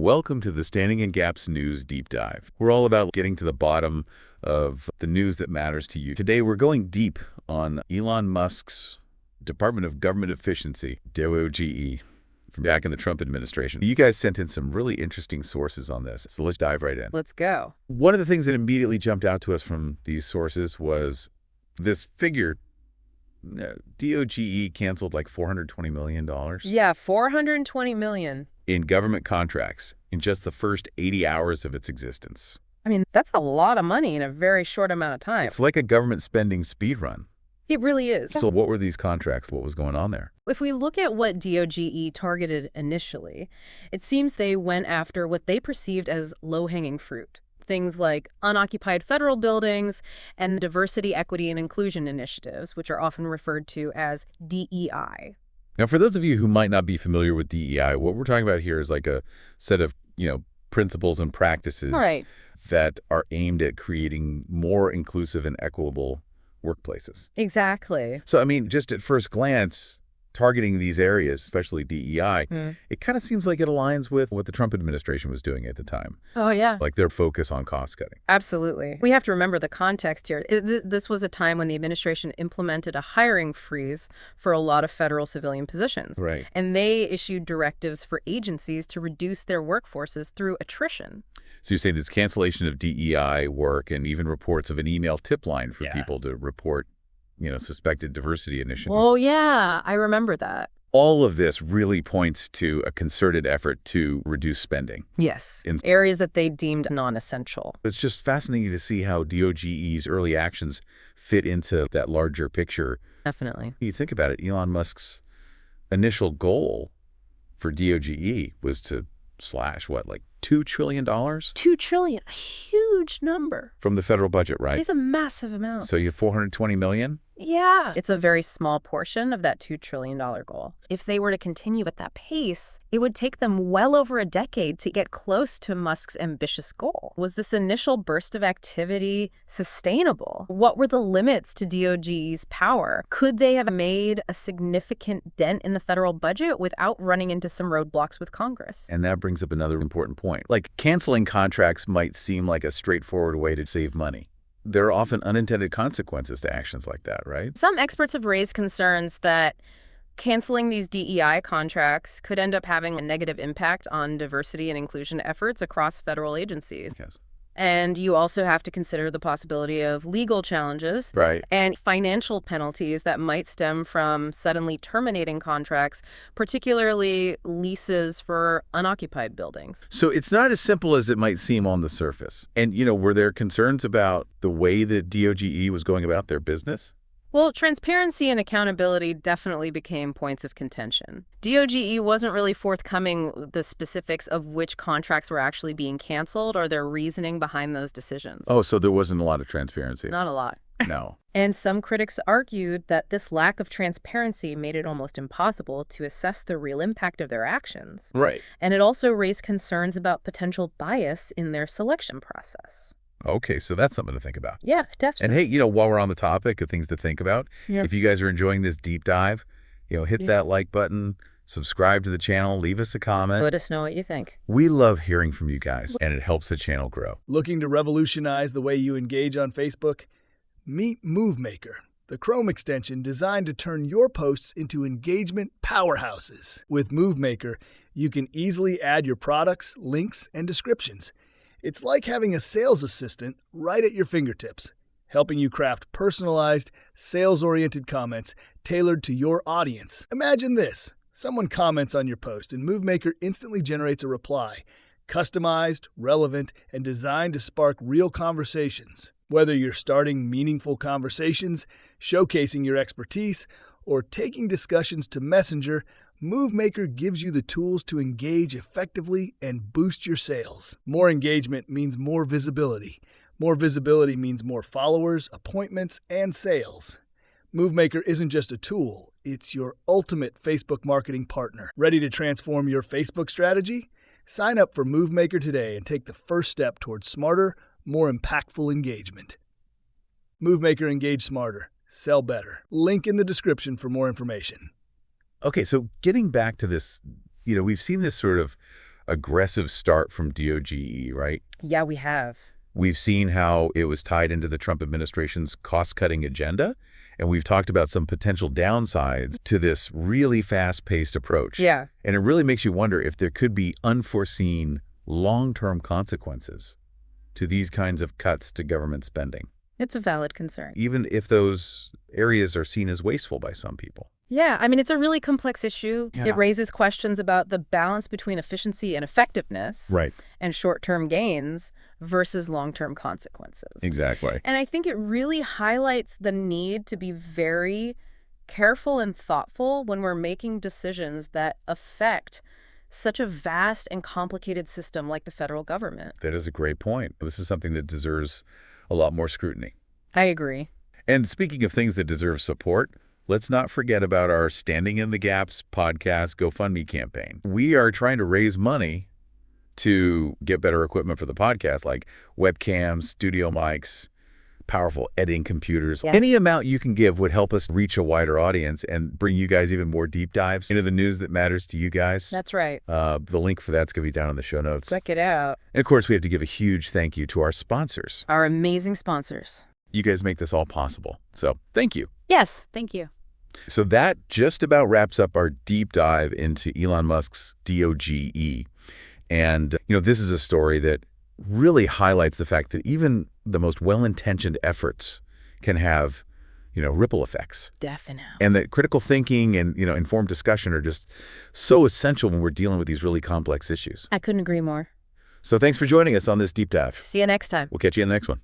Welcome to the Standing in Gaps News Deep Dive. We're all about getting to the bottom of the news that matters to you. Today, we're going deep on Elon Musk's Department of Government Efficiency, DOGE, from back in the Trump administration. You guys sent in some really interesting sources on this, so let's dive right in. Let's go. One of the things that immediately jumped out to us from these sources was this figure. DOGE canceled like $420 million. Yeah, $420 million. In government contracts in just the first 80 hours of its existence. I mean, that's a lot of money in a very short amount of time. It's like a government spending speed run. It really is. So what were these contracts? What was going on there? If we look at what DOGE targeted initially, it seems they went after what they perceived as low-hanging fruit. Things like unoccupied federal buildings and diversity, equity, and inclusion initiatives, which are often referred to as DEI. Now, for those of you who might not be familiar with DEI, what we're talking about here is like a set of, principles and practices that are aimed at creating more inclusive and equitable workplaces. Exactly. So, I mean, just at first glance, targeting these areas, especially DEI, it kind of seems like it aligns with what the Trump administration was doing at the time. Oh, yeah. Like their focus on cost cutting. Absolutely. We have to remember the context here. This was a time when the administration implemented a hiring freeze for a lot of federal civilian positions. Right. And they issued directives for agencies to reduce their workforces through attrition. So you're saying this cancellation of DEI work and even reports of an email tip line for people to report suspected diversity initiatives. Oh, yeah. I remember that. All of this really points to a concerted effort to reduce spending. Yes. In areas that they deemed non-essential. It's just fascinating to see how DOGE's early actions fit into that larger picture. Definitely. You think about it, Elon Musk's initial goal for DOGE was to slash, like $2 trillion? $2 trillion, a huge number. From the federal budget, right? It's a massive amount. So you have $420 million? Yeah. It's a very small portion of that $2 trillion goal. If they were to continue at that pace, it would take them well over a decade to get close to Musk's ambitious goal. Was this initial burst of activity sustainable? What were the limits to DOGE's power? Could they have made a significant dent in the federal budget without running into some roadblocks with Congress? And that brings up another important point. Like, canceling contracts might seem like a straightforward way to save money. There are often unintended consequences to actions like that, right? Some experts have raised concerns that canceling these DEI contracts could end up having a negative impact on diversity and inclusion efforts across federal agencies. Yes. And you also have to consider the possibility of legal challenges and financial penalties that might stem from suddenly terminating contracts, particularly leases for unoccupied buildings. So it's not as simple as it might seem on the surface. And, were there concerns about the way that DOGE was going about their business? Well, transparency and accountability definitely became points of contention. DOGE wasn't really forthcoming with the specifics of which contracts were actually being canceled or their reasoning behind those decisions. Oh, so there wasn't a lot of transparency. Not a lot. No. And some critics argued that this lack of transparency made it almost impossible to assess the real impact of their actions. Right. And it also raised concerns about potential bias in their selection process. Okay, so that's something to think about. Yeah, definitely. And hey, while we're on the topic of things to think about, if you guys are enjoying this deep dive, hit that like button, subscribe to the channel, leave us a comment. Let us know what you think. We love hearing from you guys, and it helps the channel grow. Looking to revolutionize the way you engage on Facebook? Meet MoveMaker, the Chrome extension designed to turn your posts into engagement powerhouses. With MoveMaker, you can easily add your products, links, and descriptions. It's like having a sales assistant right at your fingertips, helping you craft personalized, sales-oriented comments tailored to your audience. Imagine this. Someone comments on your post, and MoveMaker instantly generates a reply, customized, relevant, and designed to spark real conversations. Whether you're starting meaningful conversations, showcasing your expertise, or taking discussions to Messenger, MoveMaker gives you the tools to engage effectively and boost your sales. More engagement means more visibility. More visibility means more followers, appointments, and sales. MoveMaker isn't just a tool, it's your ultimate Facebook marketing partner. Ready to transform your Facebook strategy? Sign up for MoveMaker today and take the first step towards smarter, more impactful engagement. MoveMaker, engage smarter. Sell better. Link in the description for more information. Okay, so getting back to this, we've seen this sort of aggressive start from DOGE, right? Yeah, we have. We've seen how it was tied into the Trump administration's cost-cutting agenda, and we've talked about some potential downsides to this really fast-paced approach. Yeah. And it really makes you wonder if there could be unforeseen long-term consequences to these kinds of cuts to government spending, It's a valid concern. even if those areas are seen as wasteful by some people. Yeah, I mean, it's a really complex issue. Yeah. It raises questions about the balance between efficiency and effectiveness and short-term gains versus long-term consequences. Exactly. And I think it really highlights the need to be very careful and thoughtful when we're making decisions that affect such a vast and complicated system like the federal government. That is a great point. This is something that deserves a lot more scrutiny. I agree. And speaking of things that deserve support, let's not forget about our Standing in the Gaps podcast GoFundMe campaign. We are trying to raise money to get better equipment for the podcast, like webcams, studio mics, powerful editing computers. Yeah. Any amount you can give would help us reach a wider audience and bring you guys even more deep dives into the news that matters to you guys. That's right. The link for that's going to be down in the show notes. Check it out. And of course, we have to give a huge thank you to our sponsors. Our amazing sponsors. You guys make this all possible. So thank you. Yes, thank you. So that just about wraps up our deep dive into Elon Musk's DOGE. And, this is a story that really highlights the fact that even the most well-intentioned efforts can have, ripple effects. Definitely. And that critical thinking and, informed discussion are just so essential when we're dealing with these really complex issues. I couldn't agree more. So thanks for joining us on this deep dive. See you next time. We'll catch you in the next one.